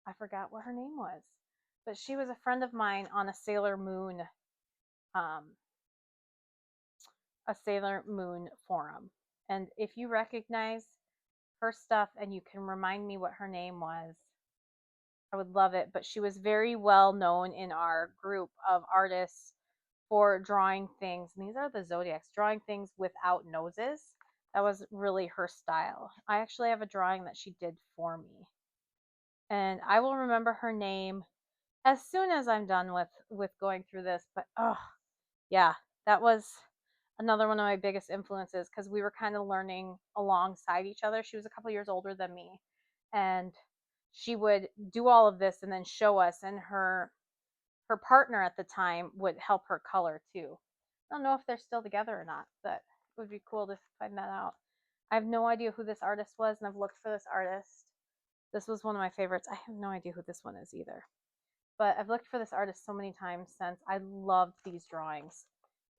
I forgot what her name was. But she was a friend of mine on um, a Sailor Moon forum. And if you recognize her stuff and you can remind me what her name was, I would love it. But she was very well known in our group of artists for drawing things. And these are the zodiacs, drawing things without noses. That was really her style. I actually have a drawing that she did for me. And I will remember her name as soon as I'm done with going through this. But oh, yeah, that was another one of my biggest influences because we were kind of learning alongside each other. She was a couple years older than me, and she would do all of this and then show us, and her partner at the time would help her color too. I don't know if they're still together or not, but it would be cool to find that out. I have no idea who this artist was, and I've looked for this artist. This was one of my favorites. I have no idea who this one is either. But I've looked for this artist so many times since. I loved these drawings.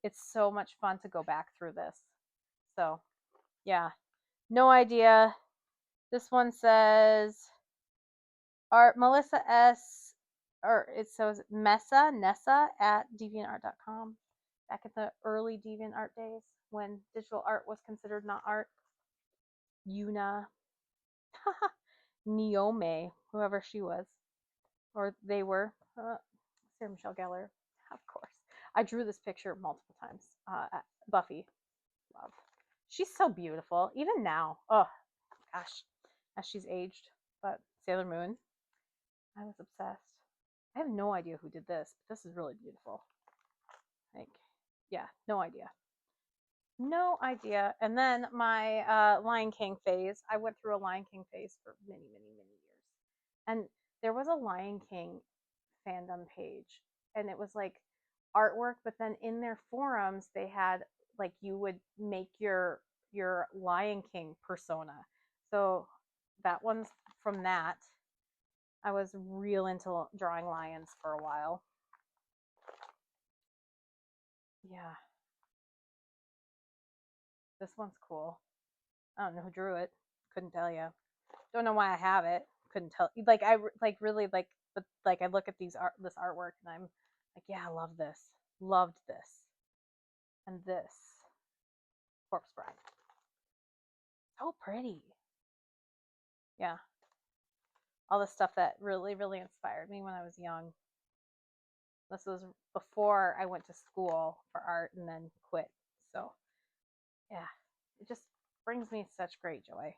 It's so much fun to go back through this. So, yeah, no idea. This one says art Melissa S, or it says Nessa at deviantart.com. Back in the early DeviantArt days when digital art was considered not art. Yuna, Neome, whoever she was, or they were. Sarah Michelle Gellar, of course. I drew this picture multiple times. Buffy, love. She's so beautiful, even now. Oh gosh, as she's aged. But Sailor Moon, I was obsessed. I have no idea who did this, but this is really beautiful. Like, yeah, no idea. No idea. And then my Lion King phase, I went through a Lion King phase for many, many, many years. And there was a Lion King fandom page, and it was like artwork, but then in their forums they had like you would make your Lion King persona. So that one's from that. I was real into drawing lions for a while. Yeah. This one's cool. I don't know who drew it. Couldn't tell you. Don't know why I have it. Couldn't tell. Like I like really like, but like I look at this artwork and I'm like, yeah, I love this. Loved this. And this Corpse Bride. So pretty. Yeah. All the stuff that really, really inspired me when I was young. This was before I went to school for art and then quit. So, yeah, it just brings me such great joy.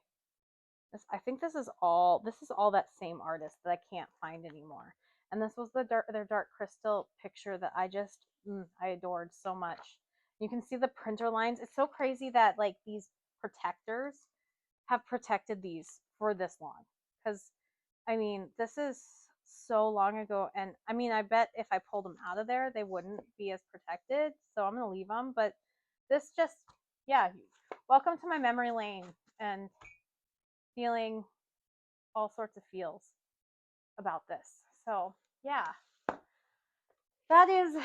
I think this is all that same artist that I can't find anymore. And this was their dark crystal picture that I adored so much. You can see the printer lines. It's so crazy that like these protectors have protected these for this long, because I mean, this is so long ago, and I mean, I bet if I pulled them out of there, they wouldn't be as protected. So I'm gonna leave them. But this just, yeah, welcome to my memory lane and feeling all sorts of feels about this. So yeah, that is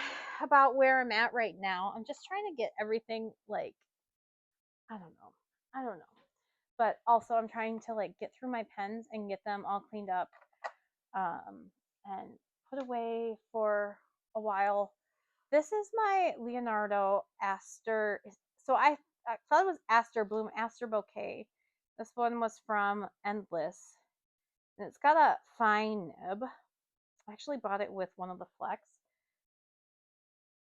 about where I'm at right now. I'm just trying to get everything like, I don't know. But also I'm trying to like get through my pens and get them all cleaned up, and put away for a while. This is my Leonardo Aster. So I thought it was Aster Bloom, Aster Bouquet. This one was from Endless. And it's got a fine nib. I actually bought it with one of the Flex.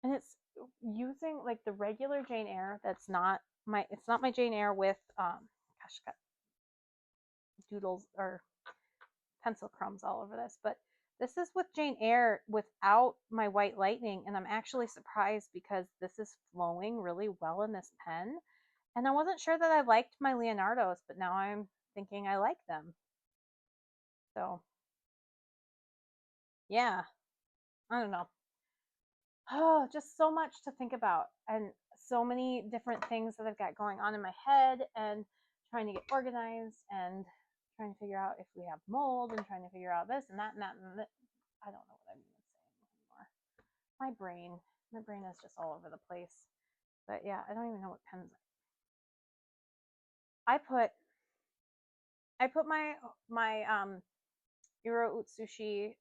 And it's using like the regular Jane Eyre. It's not my Jane Eyre with gosh, got doodles or pencil crumbs all over this, but this is with Jane Eyre without my White Lightning, and I'm actually surprised because this is flowing really well in this pen. And I wasn't sure that I liked my Leonardos, but now I'm thinking I like them. So, yeah, I don't know. Oh, just so much to think about, and so many different things that I've got going on in my head, and trying to get organized, and trying to figure out if we have mold, and trying to figure out this and that and that and that. I don't know what I'm even saying anymore. My brain is just all over the place. But yeah, I don't even know what pens. I put my Euro Utsushi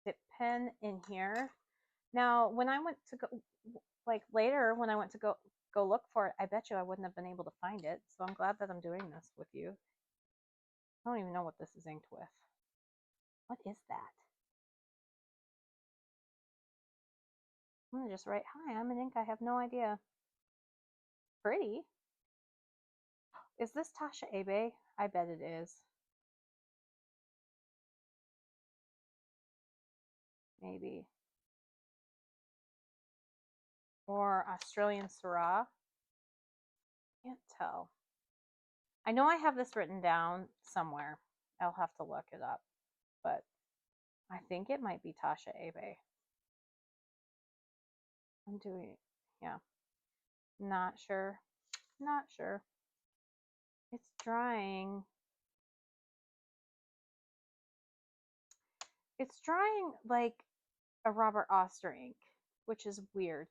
dip pen in here. Now, when I went to go, like later, when I went to go look for it, I bet you I wouldn't have been able to find it. So I'm glad that I'm doing this with you. I don't even know what this is inked with. What is that? I'm gonna just write, "Hi, I'm an ink. I have no idea." Pretty. Is this Tasha Abe? I bet it is. Maybe. Or Australian Syrah. Can't tell. I know I have this written down somewhere. I'll have to look it up, but I think it might be Tasha Abe. I'm doing, yeah, not sure, not sure. It's drying. It's drying like a Robert Oster ink, which is weird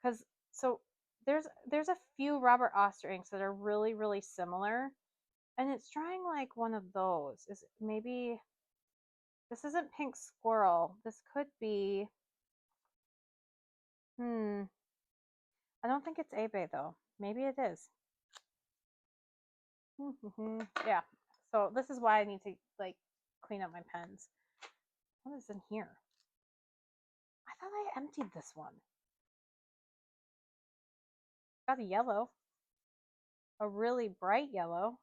because so there's a few Robert Oster inks that are really similar, and it's drying like one of those. Is maybe this isn't Pink Squirrel. This could be. I don't think it's Abe though. Maybe it is. Yeah. So this is why I need to like clean up my pens. What is in here? I thought I emptied this one. Got a yellow. A really bright yellow.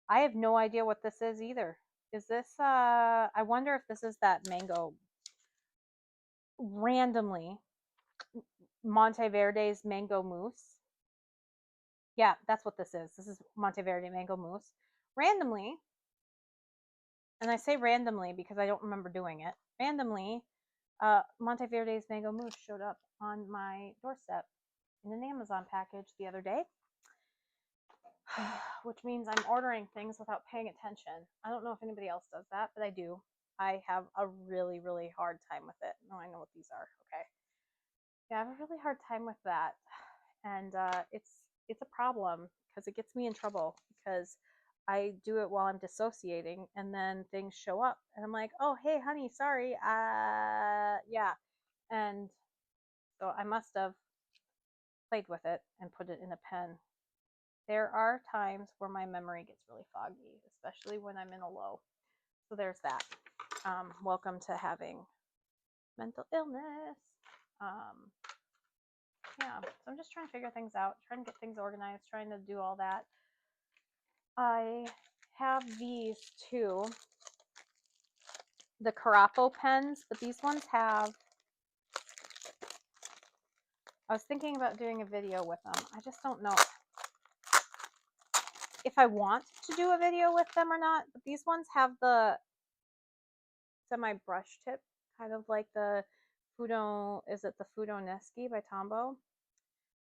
I have no idea what this is either. Is this I wonder if this is that mango randomly Monteverde's mango mousse. Yeah, that's what this is. This is Monteverde mango mousse. Randomly, and I say randomly because I don't remember doing it. Randomly, Monteverde's mango mousse showed up on my doorstep in an Amazon package the other day. Which means I'm ordering things without paying attention. I don't know if anybody else does that, but I do. I have a really hard time with it. No, I know what these are. Okay. Yeah, I have a really hard time with that, and it's a problem because it gets me in trouble because I do it while I'm dissociating, and then things show up, and I'm like, oh hey honey, sorry, yeah, and so I must have played with it and put it in a pen. There are times where my memory gets really foggy, especially when I'm in a low. So there's that. Welcome to having mental illness. Yeah, so I'm just trying to figure things out, trying to get things organized, trying to do all that. I have these two, the Carapo pens, but these ones have, I was thinking about doing a video with them. I just don't know if I want to do a video with them or not, but these ones have the semi brush tip, kind of like the Fudo, is it the Fudoneschi by Tombow?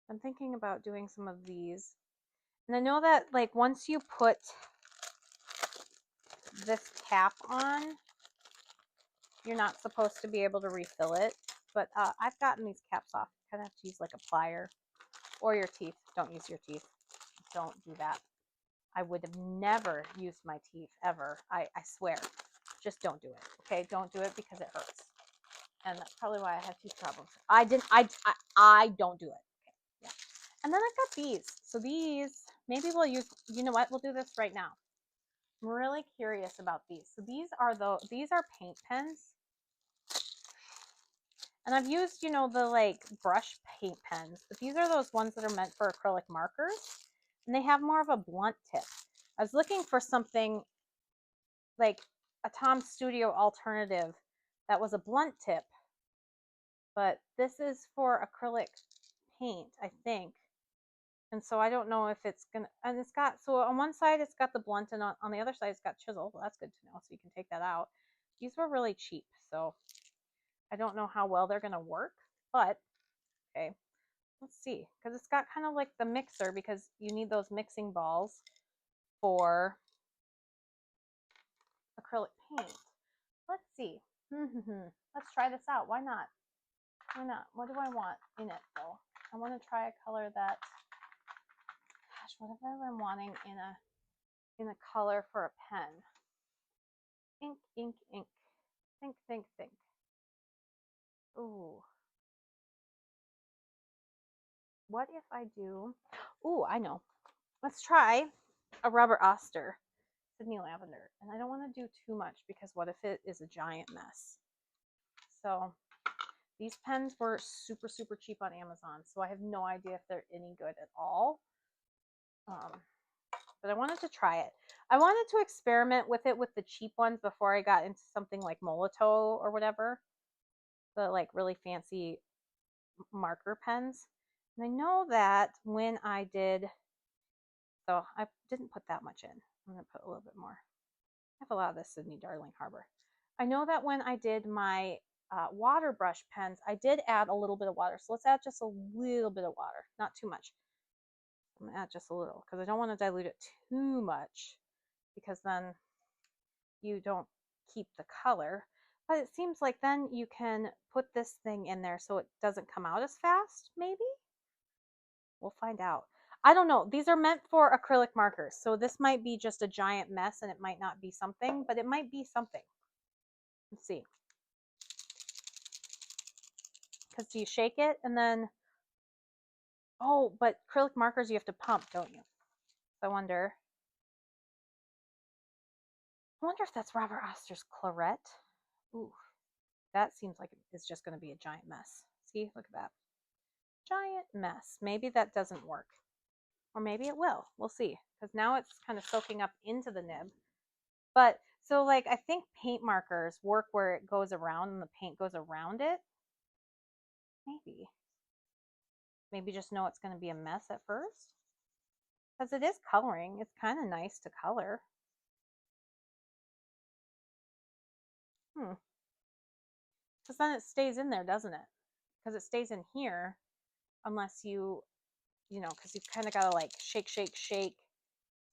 I'm thinking about doing some of these. And I know that like once you put this cap on, you're not supposed to be able to refill it. But I've gotten these caps off. You kind of have to use like a plier or your teeth. Don't use your teeth. Don't do that. I would have never used my teeth ever. I swear. Just don't do it. Okay? Don't do it because it hurts. And that's probably why I have teeth problems. I don't do it. Okay. Yeah. And then I've got these. So these, maybe we'll use, you know what? We'll do this right now. I'm really curious about these. So these are paint pens. And I've used, you know, the like brush paint pens, but these are those ones that are meant for acrylic markers, and they have more of a blunt tip. I was looking for something like a Tom Studio alternative that was a blunt tip, but this is for acrylic paint, I think. And so I don't know if it's gonna, and it's got, so on one side it's got the blunt, and on the other side it's got chisel. Well, that's good to know, so you can take that out. These were really cheap, so I don't know how well they're gonna work, but okay, let's see, because it's got kind of like the mixer, because you need those mixing balls for acrylic paint. Let's see. Let's try this out. Why not? Why not? What do I want in it though? I want to try a color that, gosh, what have I been wanting in a color for a pen? Ink, ink, ink. Think, think, think. Ooh. What if I do, ooh, I know. Let's try a Robert Oster Sydney Lavender. And I don't want to do too much because what if it is a giant mess? So these pens were super cheap on Amazon, so I have no idea if they're any good at all. But I wanted to try it. I wanted to experiment with it with the cheap ones before I got into something like Molotow or whatever, the like really fancy marker pens. And I know that when I did, so I didn't put that much in. I'm gonna put a little bit more. have a lot of this Sydney Darling Harbor. I know that when I did my water brush pens, I did add a little bit of water. So let's add just a little bit of water, not too much. I'm gonna add just a little because I don't want to dilute it too much because then you don't keep the color. But it seems like then you can put this thing in there so it doesn't come out as fast, maybe? We'll find out. I don't know. These are meant for acrylic markers. So this might be just a giant mess and it might not be something, but it might be something. Let's see. Because do you shake it and then, oh, but acrylic markers you have to pump, don't you? So I wonder if that's Robert Oster's claret. Ooh, that seems like it's just going to be a giant mess. See, look at that. Giant mess. Maybe that doesn't work. Or maybe it will. We'll see. Because now it's kind of soaking up into the nib. But, so like, I think paint markers work where it goes around and the paint goes around it. Maybe. Maybe just know it's going to be a mess at first. Because it is coloring. It's kind of nice to color. Because then it stays in there, doesn't it? Because it stays in here unless you know, because you've kind of got to like shake, shake, shake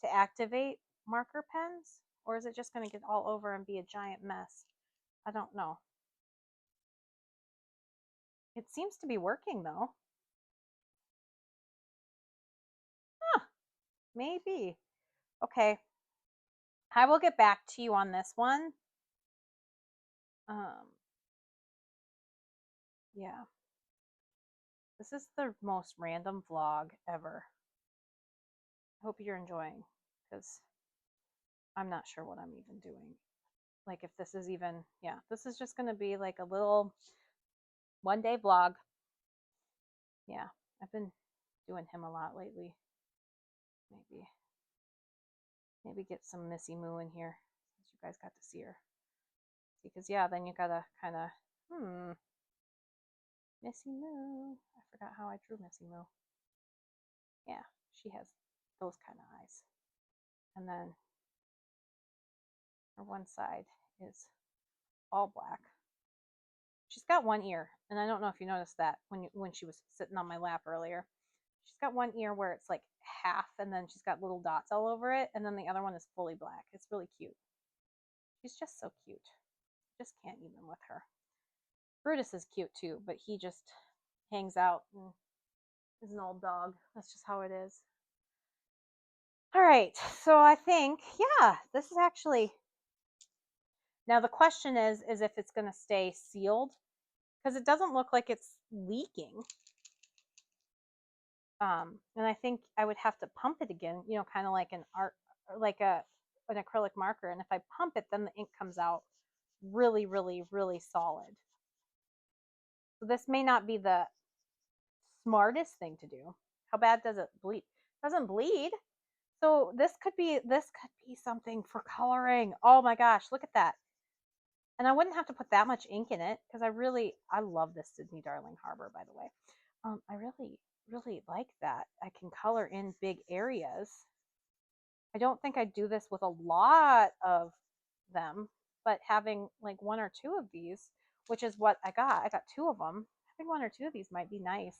to activate marker pens. Or is it just going to get all over and be a giant mess? I don't know. It seems to be working though. Huh, maybe. Okay. I will get back to you on this one. Yeah. This is the most random vlog ever. I hope you're enjoying because I'm not sure what I'm even doing. Like if this is even, yeah, this is just going to be like a little one day vlog. Yeah, I've been doing him a lot lately. Maybe get some Missy Moo in here since you guys got to see her. Because yeah, then you gotta kind of, Missy Moo. I forgot how I drew Missy Moo. Yeah, she has those kind of eyes. And then her one side is all black. She's got one ear, and I don't know if you noticed that when she was sitting on my lap earlier. She's got one ear where it's like half, and then she's got little dots all over it, and then the other one is fully black. It's really cute. She's just so cute. Just can't even with her. Brutus is cute too, but he just hangs out and is an old dog. That's just how it is. All right, so I think, yeah, this is actually, now the question is if it's going to stay sealed, because it doesn't look like it's leaking. And I think I would have to pump it again, you know, kind of like an acrylic marker. And if I pump it, then the ink comes out really, really, really solid. So this may not be the smartest thing to do. How bad does it bleed? It doesn't bleed. So this could be something for coloring. Oh my gosh, look at that. And I wouldn't have to put that much ink in it because I love this Sydney Darling Harbor, by the way. I really, really like that. I can color in big areas. I don't think I'd do this with a lot of them, but having like one or two of these, which is what I got two of them. Having one or two of these might be nice.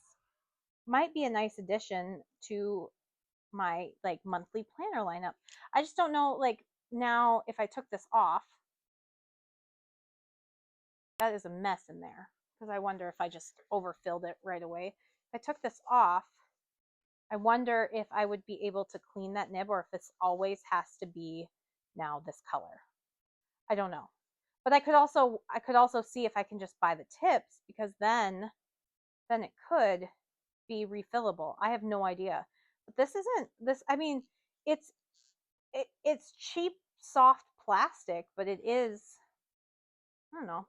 Might be a nice addition to my like monthly planner lineup. I just don't know, like now if I took this off, that is a mess in there because I wonder if I just overfilled it right away. If I took this off, I wonder if I would be able to clean that nib or if this always has to be now this color. I don't know. But I could also see if I can just buy the tips because then it could be refillable. I have no idea. But this isn't this I mean, it's it's cheap soft plastic, but it is, I don't know.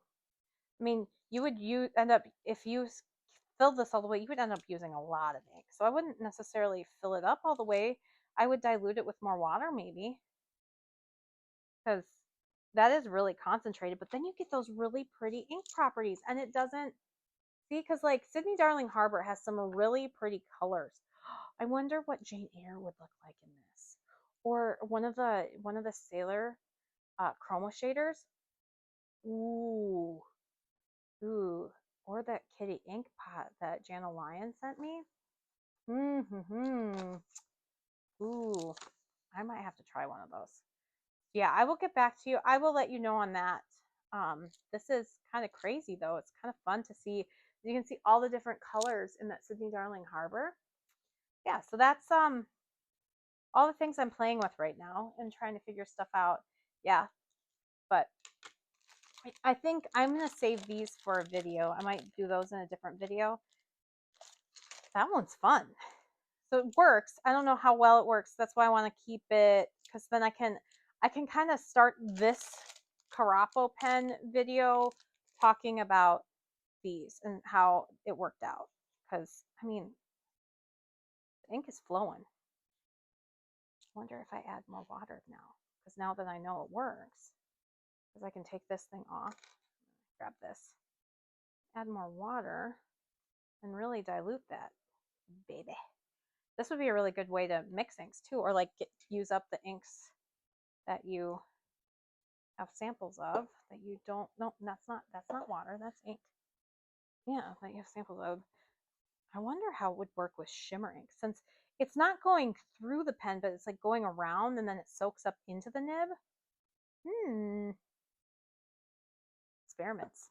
I mean, you end up, if you fill this all the way, you would end up using a lot of ink. So I wouldn't necessarily fill it up all the way. I would dilute it with more water maybe, because that is really concentrated. But then you get those really pretty ink properties, and it doesn't, see, because like Sydney Darling Harbor has some really pretty colors. I wonder what Jane Eyre would look like in this, or one of the sailor chroma shaders. Ooh, ooh, or that kitty ink pot that Jana Lyon sent me. Mm-hmm. Ooh, I might have to try one of those. Yeah, I will get back to you. I will let you know on that. This is kind of crazy though. It's kind of fun to see. You can see all the different colors in that Sydney Darling Harbor. Yeah, so that's all the things I'm playing with right now and trying to figure stuff out. Yeah, but I think I'm gonna save these for a video. I might do those in a different video. That one's fun. So it works. I don't know how well it works. That's why I want to keep it, because then I can kind of start this Carapo pen video talking about these and how it worked out. Because I mean, the ink is flowing. I wonder if I add more water now, because now that I know it works, because I can take this thing off, grab this, add more water, and really dilute that baby. This would be a really good way to mix inks too, or like use up the inks that you have samples of that you don't. No, that's not water. That's ink. Yeah, that you have samples of. I wonder how it would work with shimmer ink, since it's not going through the pen, but it's like going around and then it soaks up into the nib. Experiments.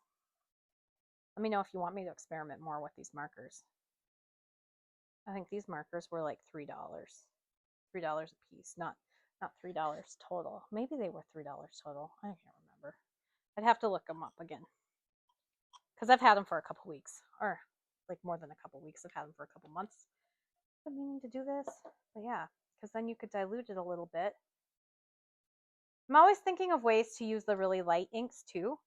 Let me know if you want me to experiment more with these markers. I think these markers were like $3. $3 a piece, not $3 total. Maybe they were $3 total. I can't remember. I'd have to look them up again, because I've had them for a couple weeks, or like more than a couple weeks. I've had them for a couple months. I've been meaning to do this, but yeah, because then you could dilute it a little bit. I'm always thinking of ways to use the really light inks too,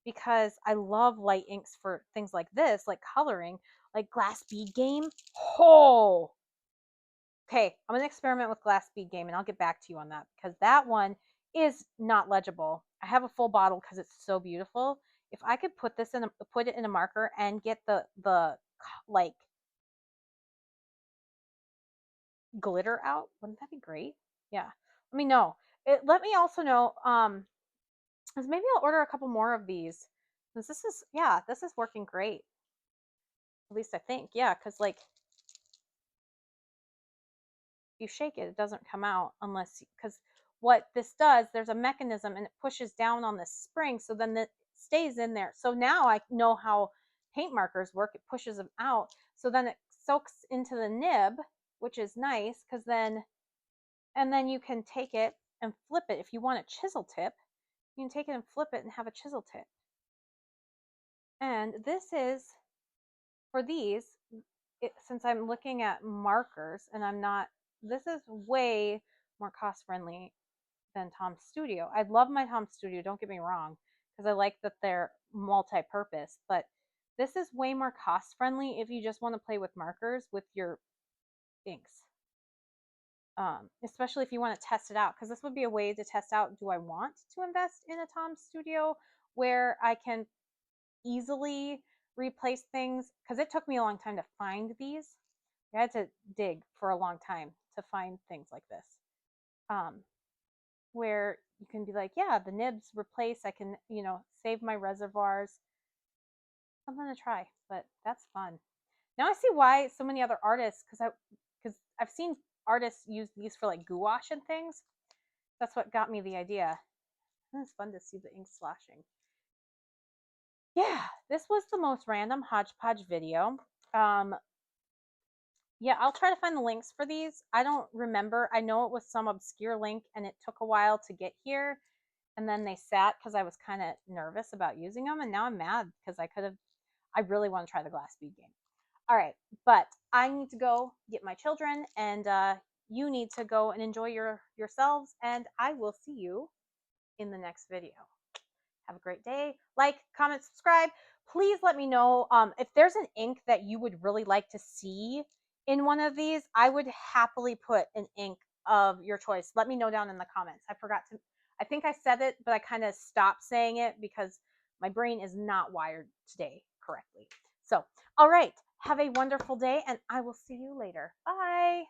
because I love light inks for things like this, like coloring, like glass bead game. Oh, okay, I'm going to experiment with glass bead game, and I'll get back to you on that, because that one is not legible. I have a full bottle because it's so beautiful. If I could put this in put it in a marker and get the like glitter out, wouldn't that be great? Yeah, let me know. Let me also know, because maybe I'll order a couple more of these, because this is working great. At least I think. Yeah, because like you shake it, it doesn't come out unless, because what this does, there's a mechanism and it pushes down on this spring, so then it stays in there. So now I know how paint markers work. It pushes them out, so then it soaks into the nib, which is nice, because then, and then you can take it and flip it. If you want a chisel tip, you can take it and flip it and have a chisel tip. And this is, for these, since I'm looking at markers and I'm not, this is way more cost friendly than Tom's Studio. I love my Tom's Studio, don't get me wrong, because I like that they're multi-purpose, but this is way more cost friendly if you just want to play with markers with your inks. Especially if you want to test it out, because this would be a way to test out, do I want to invest in a Tom's Studio where I can easily replace things, because it took me a long time to find these. I had to dig for a long time to find things like this, where you can be like, yeah, the nibs replace, I can, save my reservoirs. Something to try, but that's fun. Now I see why so many other artists, because I've seen artists use these for like gouache and things. That's what got me the idea. And it's fun to see the ink sloshing. Yeah, this was the most random hodgepodge video. Yeah, I'll try to find the links for these. I don't remember. I know it was some obscure link and it took a while to get here. And then they sat because I was kind of nervous about using them. And now I'm mad because I really want to try the glass bead game. All right, but I need to go get my children, and you need to go and enjoy yourselves. And I will see you in the next video. Have a great day. Like, comment, subscribe. Please let me know if there's an ink that you would really like to see in one of these. I would happily put an ink of your choice. Let me know down in the comments. I think I said it, but I kind of stopped saying it because my brain is not wired today correctly. So, all right. Have a wonderful day, and I will see you later. Bye.